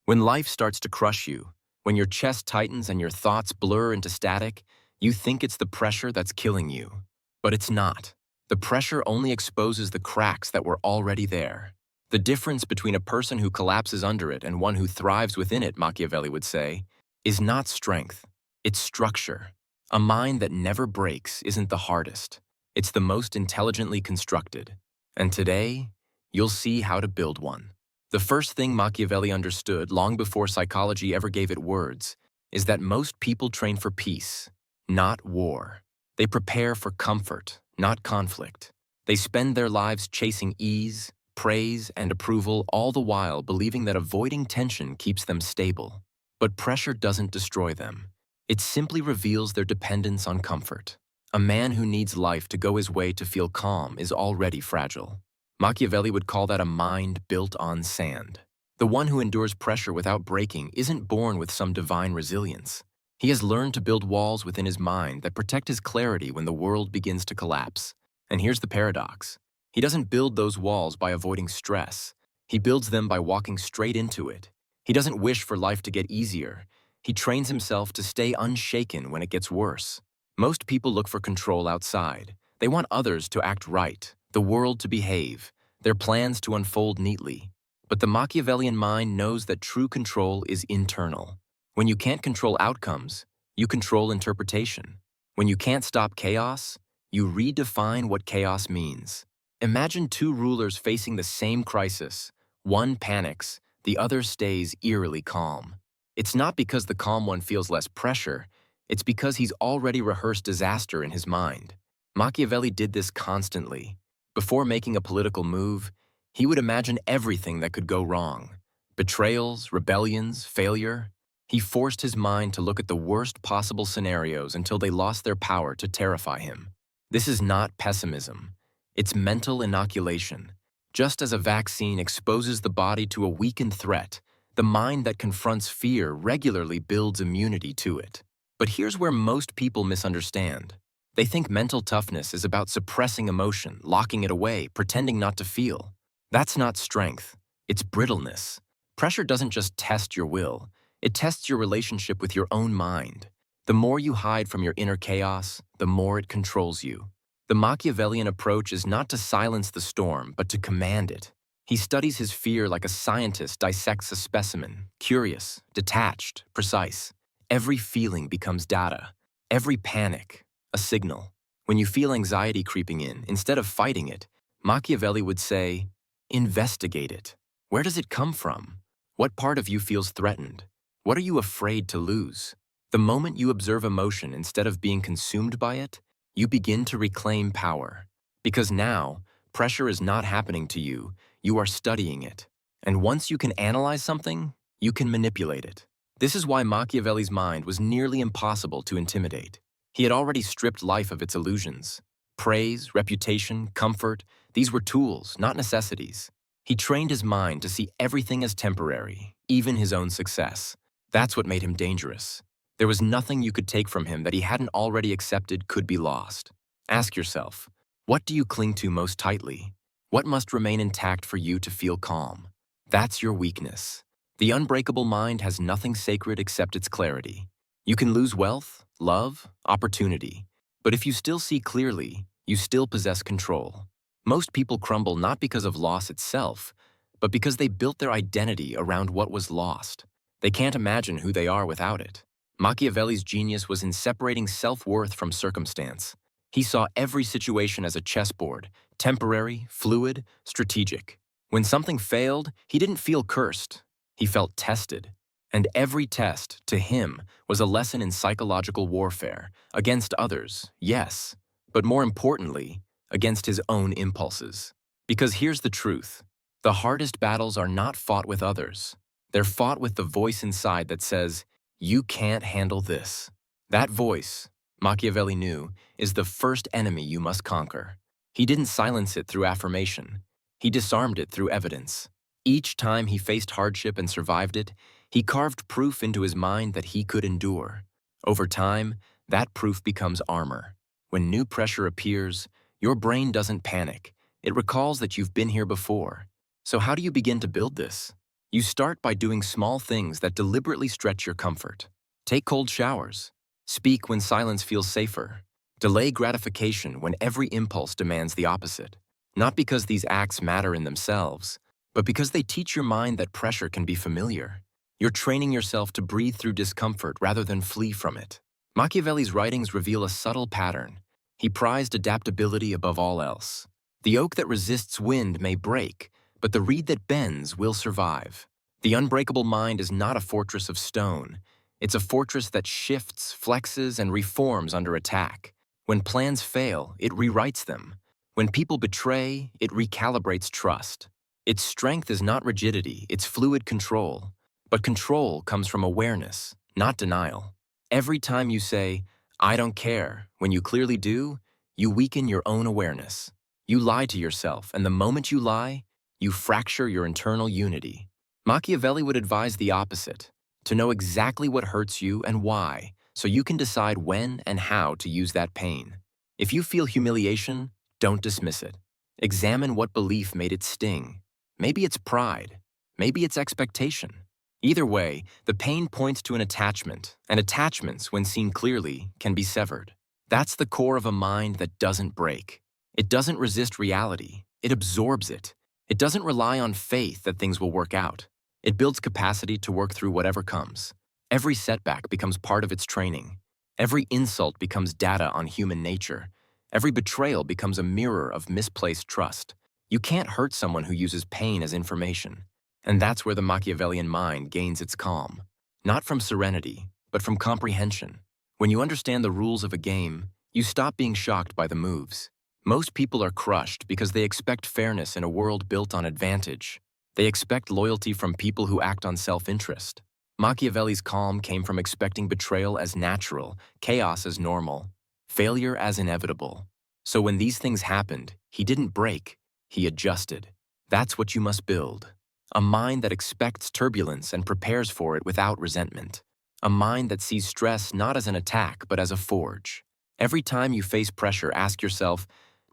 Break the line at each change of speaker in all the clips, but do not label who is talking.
When life starts to crush you, when your chest tightens and your thoughts blur into static, you think it's the pressure that's killing you. But it's not. The pressure only exposes the cracks that were already there. The difference between a person who collapses under it and one who thrives within it, Machiavelli would say, is not strength, it's structure. A mind that never breaks isn't the hardest. It's the most intelligently constructed. And today, you'll see how to build one. The first thing Machiavelli understood, long before psychology ever gave it words, is that most people train for peace, not war. They prepare for comfort, not conflict. They spend their lives chasing ease, praise, and approval, all the while believing that avoiding tension keeps them stable. But pressure doesn't destroy them. It simply reveals their dependence on comfort. A man who needs life to go his way to feel calm is already fragile. Machiavelli would call that a mind built on sand. The one who endures pressure without breaking isn't born with some divine resilience. He has learned to build walls within his mind that protect his clarity when the world begins to collapse. And here's the paradox. He doesn't build those walls by avoiding stress. He builds them by walking straight into it. He doesn't wish for life to get easier. He trains himself to stay unshaken when it gets worse. Most people look for control outside. They want others to act right, the world to behave, their plans to unfold neatly. But the Machiavellian mind knows that true control is internal. When you can't control outcomes, you control interpretation. When you can't stop chaos, you redefine what chaos means. Imagine two rulers facing the same crisis. One panics, the other stays eerily calm. It's not because the calm one feels less pressure, it's because he's already rehearsed disaster in his mind. Machiavelli did this constantly. Before making a political move, he would imagine everything that could go wrong. Betrayals, rebellions, failure. He forced his mind to look at the worst possible scenarios until they lost their power to terrify him. This is not pessimism. It's mental inoculation. Just as a vaccine exposes the body to a weakened threat, the mind that confronts fear regularly builds immunity to it. But here's where most people misunderstand. They think mental toughness is about suppressing emotion, locking it away, pretending not to feel. That's not strength. It's brittleness. Pressure doesn't just test your will. It tests your relationship with your own mind. The more you hide from your inner chaos, the more it controls you. The Machiavellian approach is not to silence the storm, but to command it. He studies his fear like a scientist dissects a specimen, curious, detached, precise. Every feeling becomes data. Every panic, a signal. When you feel anxiety creeping in, instead of fighting it, Machiavelli would say, investigate it. Where does it come from? What part of you feels threatened? What are you afraid to lose? The moment you observe emotion instead of being consumed by it, you begin to reclaim power. Because now, pressure is not happening to you, you are studying it. And once you can analyze something, you can manipulate it. This is why Machiavelli's mind was nearly impossible to intimidate. He had already stripped life of its illusions. Praise, reputation, comfort, these were tools, not necessities. He trained his mind to see everything as temporary, even his own success. That's what made him dangerous. There was nothing you could take from him that he hadn't already accepted could be lost. Ask yourself, what do you cling to most tightly? What must remain intact for you to feel calm? That's your weakness. The unbreakable mind has nothing sacred except its clarity. You can lose wealth, love, opportunity, but if you still see clearly, you still possess control. Most people crumble not because of loss itself, but because they built their identity around what was lost. They can't imagine who they are without it. Machiavelli's genius was in separating self-worth from circumstance. He saw every situation as a chessboard, temporary, fluid, strategic. When something failed, he didn't feel cursed. He felt tested. And every test, to him, was a lesson in psychological warfare, against others, yes, but more importantly, against his own impulses. Because here's the truth. The hardest battles are not fought with others. They're fought with the voice inside that says, you can't handle this. That voice, Machiavelli knew, is the first enemy you must conquer. He didn't silence it through affirmation. He disarmed it through evidence. Each time he faced hardship and survived it, he carved proof into his mind that he could endure. Over time, that proof becomes armor. When new pressure appears, your brain doesn't panic. It recalls that you've been here before. So how do you begin to build this? You start by doing small things that deliberately stretch your comfort. Take cold showers. Speak when silence feels safer. Delay gratification when every impulse demands the opposite. Not because these acts matter in themselves, but because they teach your mind that pressure can be familiar. You're training yourself to breathe through discomfort rather than flee from it. Machiavelli's writings reveal a subtle pattern. He prized adaptability above all else. The oak that resists wind may break, but the reed that bends will survive. The unbreakable mind is not a fortress of stone. It's a fortress that shifts, flexes, and reforms under attack. When plans fail, it rewrites them. When people betray, it recalibrates trust. Its strength is not rigidity, it's fluid control. But control comes from awareness, not denial. Every time you say, "I don't care," when you clearly do, you weaken your own awareness. You lie to yourself, and the moment you lie, you fracture your internal unity. Machiavelli would advise the opposite, to know exactly what hurts you and why, so you can decide when and how to use that pain. If you feel humiliation, don't dismiss it. Examine what belief made it sting. Maybe it's pride. Maybe it's expectation. Either way, the pain points to an attachment, and attachments, when seen clearly, can be severed. That's the core of a mind that doesn't break. It doesn't resist reality. It absorbs it. It doesn't rely on faith that things will work out. It builds capacity to work through whatever comes. Every setback becomes part of its training. Every insult becomes data on human nature. Every betrayal becomes a mirror of misplaced trust. You can't hurt someone who uses pain as information. And that's where the Machiavellian mind gains its calm. Not from serenity, but from comprehension. When you understand the rules of a game, you stop being shocked by the moves. Most people are crushed because they expect fairness in a world built on advantage. They expect loyalty from people who act on self-interest. Machiavelli's calm came from expecting betrayal as natural, chaos as normal, failure as inevitable. So when these things happened, he didn't break, he adjusted. That's what you must build. A mind that expects turbulence and prepares for it without resentment. A mind that sees stress not as an attack, but as a forge. Every time you face pressure, ask yourself,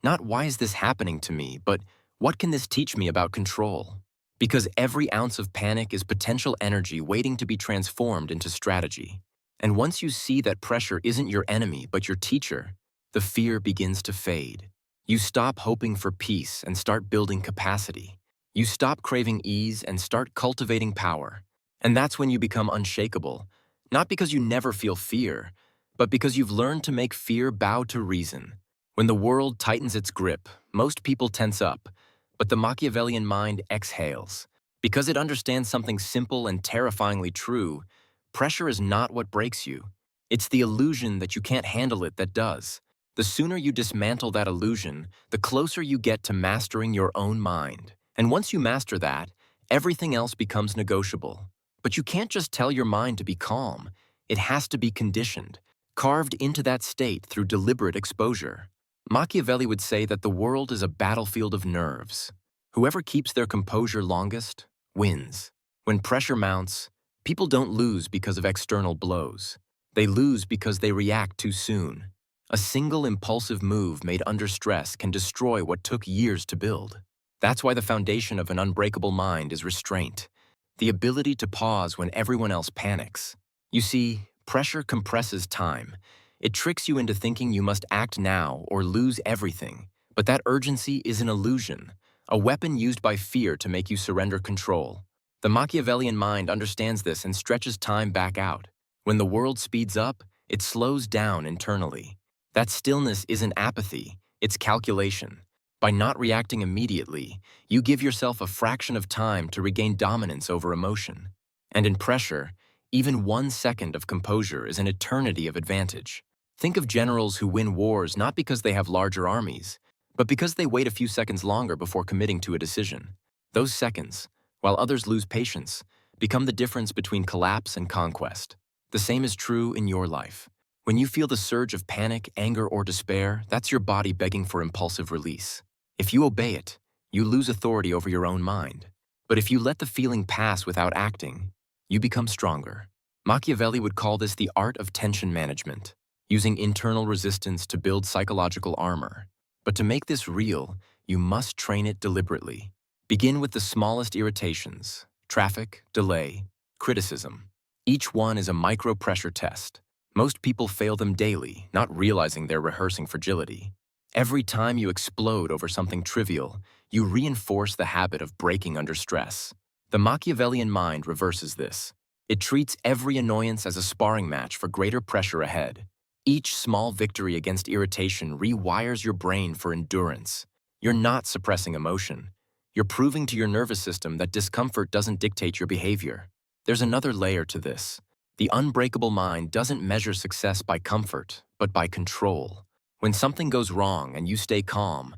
not "why is this happening to me," but "what can this teach me about control?" Because every ounce of panic is potential energy waiting to be transformed into strategy. And once you see that pressure isn't your enemy, but your teacher, the fear begins to fade. You stop hoping for peace and start building capacity. You stop craving ease and start cultivating power. And that's when you become unshakable, not because you never feel fear, but because you've learned to make fear bow to reason. When the world tightens its grip, most people tense up, but the Machiavellian mind exhales. Because it understands something simple and terrifyingly true, pressure is not what breaks you. It's the illusion that you can't handle it that does. The sooner you dismantle that illusion, the closer you get to mastering your own mind. And once you master that, everything else becomes negotiable. But you can't just tell your mind to be calm. It has to be conditioned, carved into that state through deliberate exposure. Machiavelli would say that the world is a battlefield of nerves. Whoever keeps their composure longest wins. When pressure mounts, people don't lose because of external blows. They lose because they react too soon. A single impulsive move made under stress can destroy what took years to build. That's why the foundation of an unbreakable mind is restraint, the ability to pause when everyone else panics. You see, pressure compresses time. It tricks you into thinking you must act now or lose everything. But that urgency is an illusion, a weapon used by fear to make you surrender control. The Machiavellian mind understands this and stretches time back out. When the world speeds up, it slows down internally. That stillness isn't apathy, it's calculation. By not reacting immediately, you give yourself a fraction of time to regain dominance over emotion. And in pressure, even 1 second of composure is an eternity of advantage. Think of generals who win wars not because they have larger armies, but because they wait a few seconds longer before committing to a decision. Those seconds, while others lose patience, become the difference between collapse and conquest. The same is true in your life. When you feel the surge of panic, anger, or despair, that's your body begging for impulsive release. If you obey it, you lose authority over your own mind. But if you let the feeling pass without acting, you become stronger. Machiavelli would call this the art of tension management, using internal resistance to build psychological armor. But to make this real, you must train it deliberately. Begin with the smallest irritations. Traffic, delay, criticism. Each one is a micro-pressure test. Most people fail them daily, not realizing they're rehearsing fragility. Every time you explode over something trivial, you reinforce the habit of breaking under stress. The Machiavellian mind reverses this. It treats every annoyance as a sparring match for greater pressure ahead. Each small victory against irritation rewires your brain for endurance. You're not suppressing emotion. You're proving to your nervous system that discomfort doesn't dictate your behavior. There's another layer to this. The unbreakable mind doesn't measure success by comfort, but by control. When something goes wrong and you stay calm,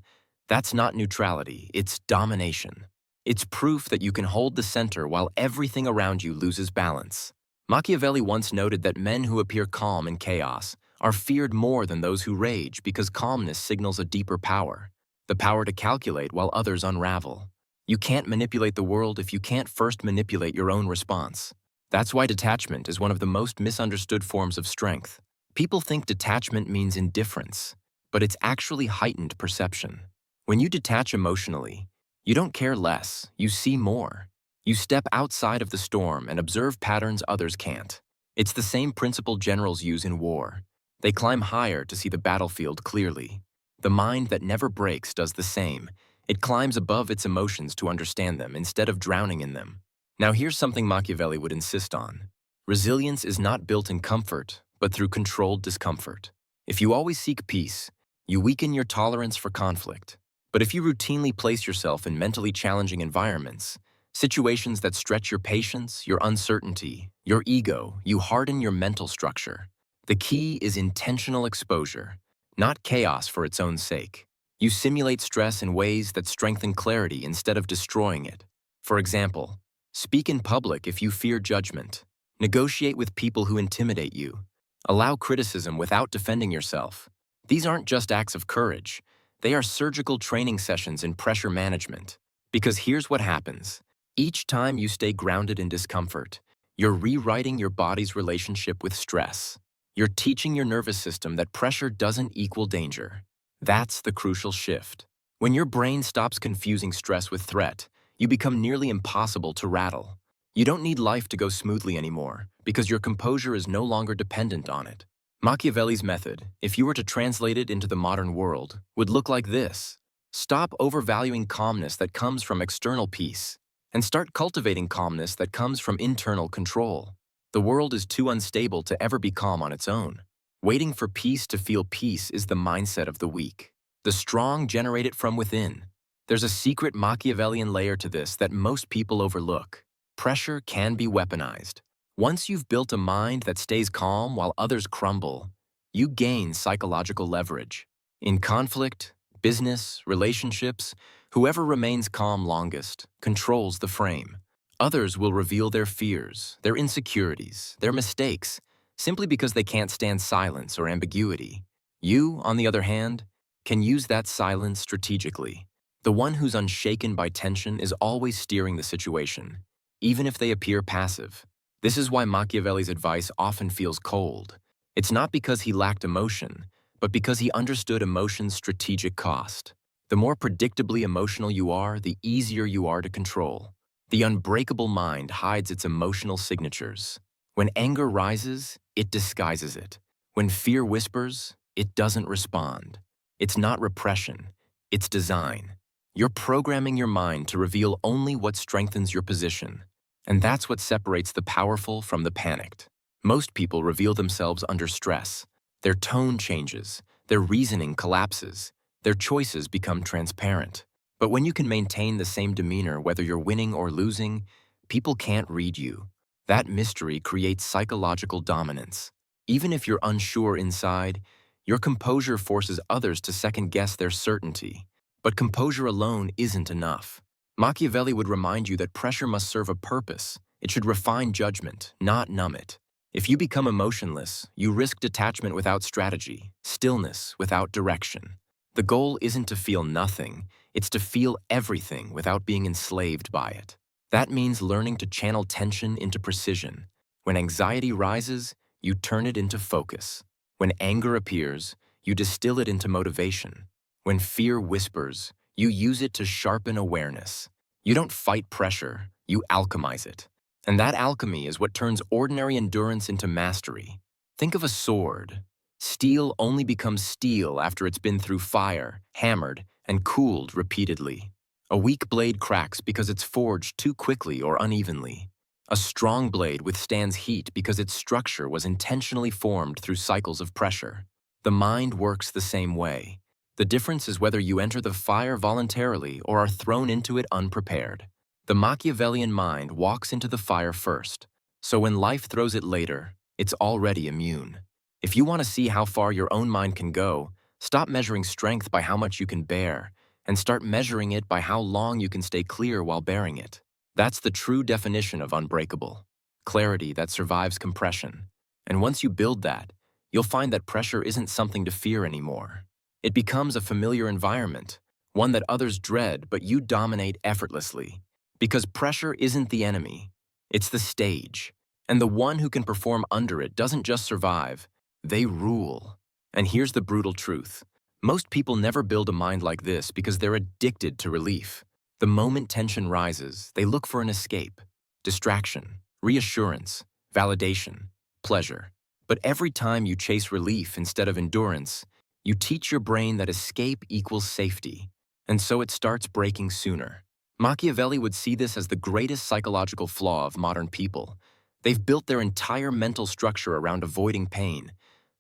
that's not neutrality, it's domination. It's proof that you can hold the center while everything around you loses balance. Machiavelli once noted that men who appear calm in chaos are feared more than those who rage because calmness signals a deeper power, the power to calculate while others unravel. You can't manipulate the world if you can't first manipulate your own response. That's why detachment is one of the most misunderstood forms of strength. People think detachment means indifference, but it's actually heightened perception. When you detach emotionally, you don't care less, you see more. You step outside of the storm and observe patterns others can't. It's the same principle generals use in war. They climb higher to see the battlefield clearly. The mind that never breaks does the same. It climbs above its emotions to understand them instead of drowning in them. Now here's something Machiavelli would insist on. Resilience is not built in comfort, but through controlled discomfort. If you always seek peace, you weaken your tolerance for conflict. But if you routinely place yourself in mentally challenging environments, situations that stretch your patience, your uncertainty, your ego, you harden your mental structure. The key is intentional exposure, not chaos for its own sake. You simulate stress in ways that strengthen clarity instead of destroying it. For example, speak in public if you fear judgment. Negotiate with people who intimidate you. Allow criticism without defending yourself. These aren't just acts of courage. They are surgical training sessions in pressure management. Because here's what happens. Each time you stay grounded in discomfort, you're rewriting your body's relationship with stress. You're teaching your nervous system that pressure doesn't equal danger. That's the crucial shift. When your brain stops confusing stress with threat, you become nearly impossible to rattle. You don't need life to go smoothly anymore, because your composure is no longer dependent on it. Machiavelli's method, if you were to translate it into the modern world, would look like this. Stop overvaluing calmness that comes from external peace, and start cultivating calmness that comes from internal control. The world is too unstable to ever be calm on its own. Waiting for peace to feel peace is the mindset of the weak. The strong generate it from within. There's a secret Machiavellian layer to this that most people overlook. Pressure can be weaponized. Once you've built a mind that stays calm while others crumble, you gain psychological leverage. In conflict, business, relationships, whoever remains calm longest controls the frame. Others will reveal their fears, their insecurities, their mistakes, simply because they can't stand silence or ambiguity. You, on the other hand, can use that silence strategically. The one who's unshaken by tension is always steering the situation, even if they appear passive. This is why Machiavelli's advice often feels cold. It's not because he lacked emotion, but because he understood emotion's strategic cost. The more predictably emotional you are, the easier you are to control. The unbreakable mind hides its emotional signatures. When anger rises, it disguises it. When fear whispers, it doesn't respond. It's not repression, it's design. You're programming your mind to reveal only what strengthens your position. And that's what separates the powerful from the panicked. Most people reveal themselves under stress. Their tone changes, their reasoning collapses, their choices become transparent. But when you can maintain the same demeanor whether you're winning or losing, people can't read you. That mystery creates psychological dominance. Even if you're unsure inside, your composure forces others to second-guess their certainty. But composure alone isn't enough. Machiavelli would remind you that pressure must serve a purpose. It should refine judgment, not numb it. If you become emotionless, you risk detachment without strategy, stillness without direction. The goal isn't to feel nothing, it's to feel everything without being enslaved by it. That means learning to channel tension into precision. When anxiety rises, you turn it into focus. When anger appears, you distill it into motivation. When fear whispers, you use it to sharpen awareness. You don't fight pressure, you alchemize it. And that alchemy is what turns ordinary endurance into mastery. Think of a sword. Steel only becomes steel after it's been through fire, hammered, and cooled repeatedly. A weak blade cracks because it's forged too quickly or unevenly. A strong blade withstands heat because its structure was intentionally formed through cycles of pressure. The mind works the same way. The difference is whether you enter the fire voluntarily or are thrown into it unprepared. The Machiavellian mind walks into the fire first, so when life throws it later, it's already immune. If you want to see how far your own mind can go, stop measuring strength by how much you can bear, and start measuring it by how long you can stay clear while bearing it. That's the true definition of unbreakable. Clarity that survives compression. And once you build that, you'll find that pressure isn't something to fear anymore. It becomes a familiar environment, one that others dread but you dominate effortlessly. Because pressure isn't the enemy, it's the stage. And the one who can perform under it doesn't just survive, they rule. And here's the brutal truth. Most people never build a mind like this because they're addicted to relief. The moment tension rises, they look for an escape, distraction, reassurance, validation, pleasure. But every time you chase relief instead of endurance, you teach your brain that escape equals safety, and so it starts breaking sooner. Machiavelli would see this as the greatest psychological flaw of modern people. They've built their entire mental structure around avoiding pain,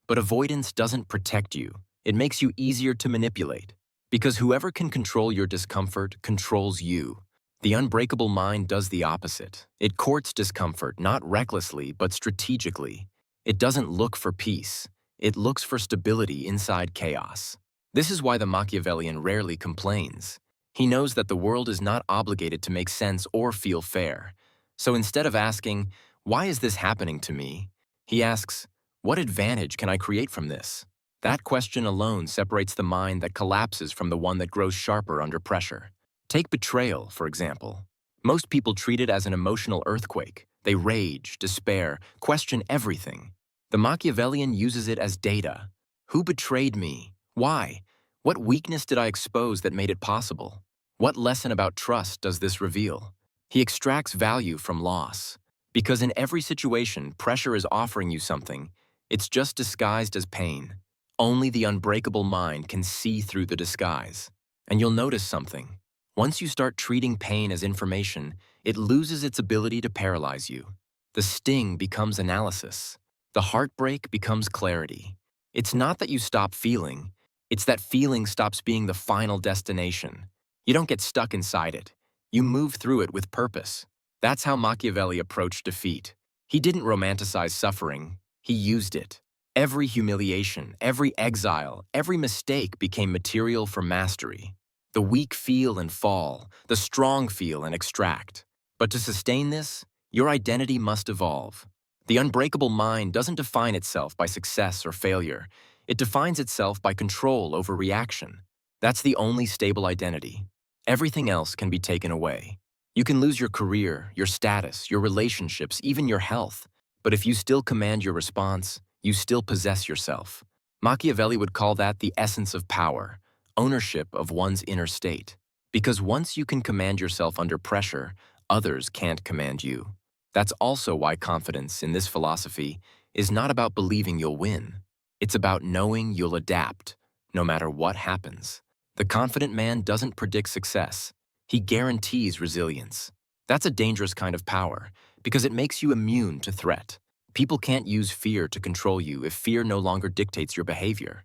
but avoidance doesn't protect you. It makes you easier to manipulate. Because whoever can control your discomfort controls you. The unbreakable mind does the opposite. It courts discomfort, not recklessly, but strategically. It doesn't look for peace. It looks for stability inside chaos. This is why the Machiavellian rarely complains. He knows that the world is not obligated to make sense or feel fair. So instead of asking, "Why is this happening to me?" he asks, "What advantage can I create from this?" That question alone separates the mind that collapses from the one that grows sharper under pressure. Take betrayal, for example. Most people treat it as an emotional earthquake. They rage, despair, question everything. The Machiavellian uses it as data. Who betrayed me? Why? What weakness did I expose that made it possible? What lesson about trust does this reveal? He extracts value from loss. Because in every situation, pressure is offering you something. It's just disguised as pain. Only the unbreakable mind can see through the disguise. And you'll notice something. Once you start treating pain as information, it loses its ability to paralyze you. The sting becomes analysis. The heartbreak becomes clarity. It's not that you stop feeling, it's that feeling stops being the final destination. You don't get stuck inside it. You move through it with purpose. That's how Machiavelli approached defeat. He didn't romanticize suffering, he used it. Every humiliation, every exile, every mistake became material for mastery. The weak feel and fall, the strong feel and extract. But to sustain this, your identity must evolve. The unbreakable mind doesn't define itself by success or failure. It defines itself by control over reaction. That's the only stable identity. Everything else can be taken away. You can lose your career, your status, your relationships, even your health. But if you still command your response, you still possess yourself. Machiavelli would call that the essence of power, ownership of one's inner state. Because once you can command yourself under pressure, others can't command you. That's also why confidence in this philosophy is not about believing you'll win. It's about knowing you'll adapt, no matter what happens. The confident man doesn't predict success. He guarantees resilience. That's a dangerous kind of power, because it makes you immune to threat. People can't use fear to control you if fear no longer dictates your behavior.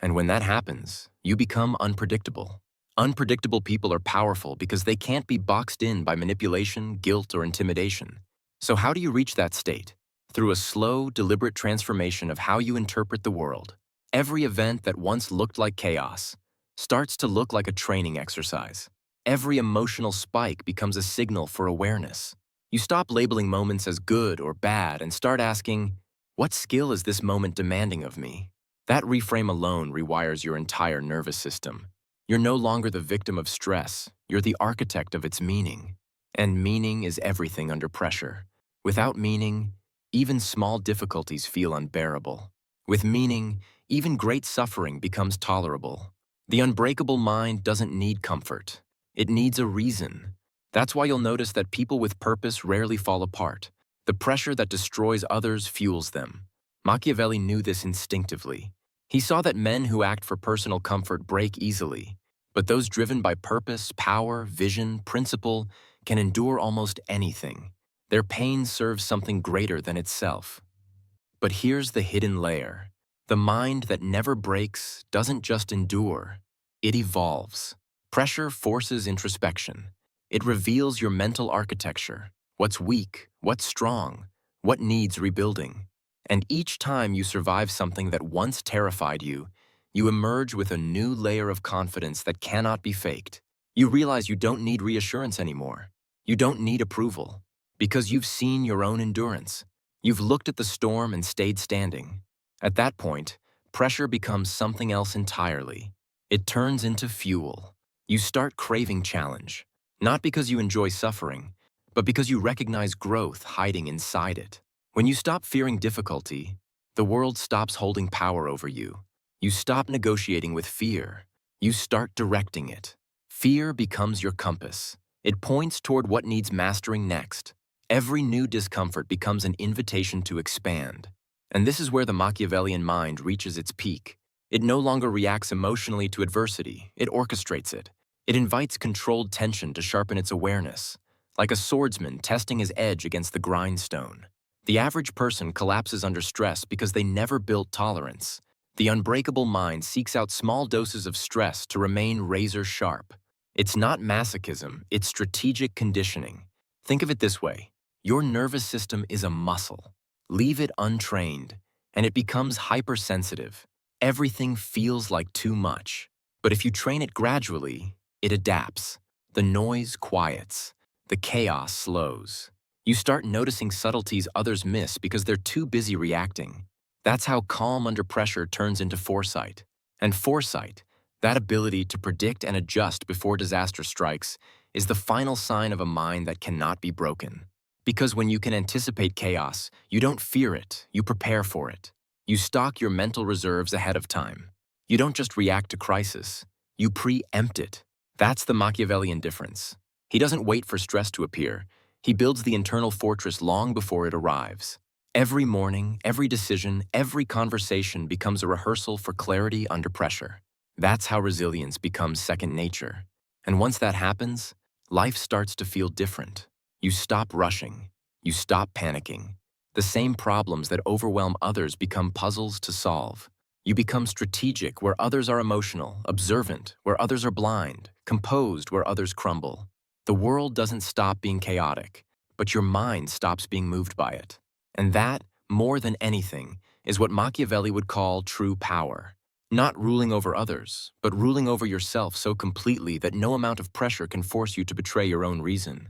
And when that happens, you become unpredictable. Unpredictable people are powerful because they can't be boxed in by manipulation, guilt, or intimidation. So how do you reach that state? Through a slow, deliberate transformation of how you interpret the world. Every event that once looked like chaos starts to look like a training exercise. Every emotional spike becomes a signal for awareness. You stop labeling moments as good or bad and start asking, what skill is this moment demanding of me? That reframe alone rewires your entire nervous system. You're no longer the victim of stress, you're the architect of its meaning. And meaning is everything under pressure. Without meaning, even small difficulties feel unbearable. With meaning, even great suffering becomes tolerable. The unbreakable mind doesn't need comfort. It needs a reason. That's why you'll notice that people with purpose rarely fall apart. The pressure that destroys others fuels them. Machiavelli knew this instinctively. He saw that men who act for personal comfort break easily, but those driven by purpose, power, vision, principle can endure almost anything. Their pain serves something greater than itself. But here's the hidden layer. The mind that never breaks doesn't just endure, it evolves. Pressure forces introspection. It reveals your mental architecture, what's weak, what's strong, what needs rebuilding. And each time you survive something that once terrified you, you emerge with a new layer of confidence that cannot be faked. You realize you don't need reassurance anymore. You don't need approval, because you've seen your own endurance. You've looked at the storm and stayed standing. At that point, pressure becomes something else entirely. It turns into fuel. You start craving challenge, not because you enjoy suffering, but because you recognize growth hiding inside it. When you stop fearing difficulty, the world stops holding power over you. You stop negotiating with fear. You start directing it. Fear becomes your compass. It points toward what needs mastering next. Every new discomfort becomes an invitation to expand. And this is where the Machiavellian mind reaches its peak. It no longer reacts emotionally to adversity, it orchestrates it. It invites controlled tension to sharpen its awareness, like a swordsman testing his edge against the grindstone. The average person collapses under stress because they never built tolerance. The unbreakable mind seeks out small doses of stress to remain razor sharp. It's not masochism, it's strategic conditioning. Think of it this way. Your nervous system is a muscle. Leave it untrained, and it becomes hypersensitive. Everything feels like too much. But if you train it gradually, it adapts. The noise quiets. The chaos slows. You start noticing subtleties others miss because they're too busy reacting. That's how calm under pressure turns into foresight. And foresight, that ability to predict and adjust before disaster strikes, is the final sign of a mind that cannot be broken. Because when you can anticipate chaos, you don't fear it, you prepare for it. You stock your mental reserves ahead of time. You don't just react to crisis, you preempt it. That's the Machiavellian difference. He doesn't wait for stress to appear. He builds the internal fortress long before it arrives. Every morning, every decision, every conversation becomes a rehearsal for clarity under pressure. That's how resilience becomes second nature. And once that happens, life starts to feel different. You stop rushing. You stop panicking. The same problems that overwhelm others become puzzles to solve. You become strategic where others are emotional, observant where others are blind, composed where others crumble. The world doesn't stop being chaotic, but your mind stops being moved by it. And that, more than anything, is what Machiavelli would call true power. Not ruling over others, but ruling over yourself so completely that no amount of pressure can force you to betray your own reason.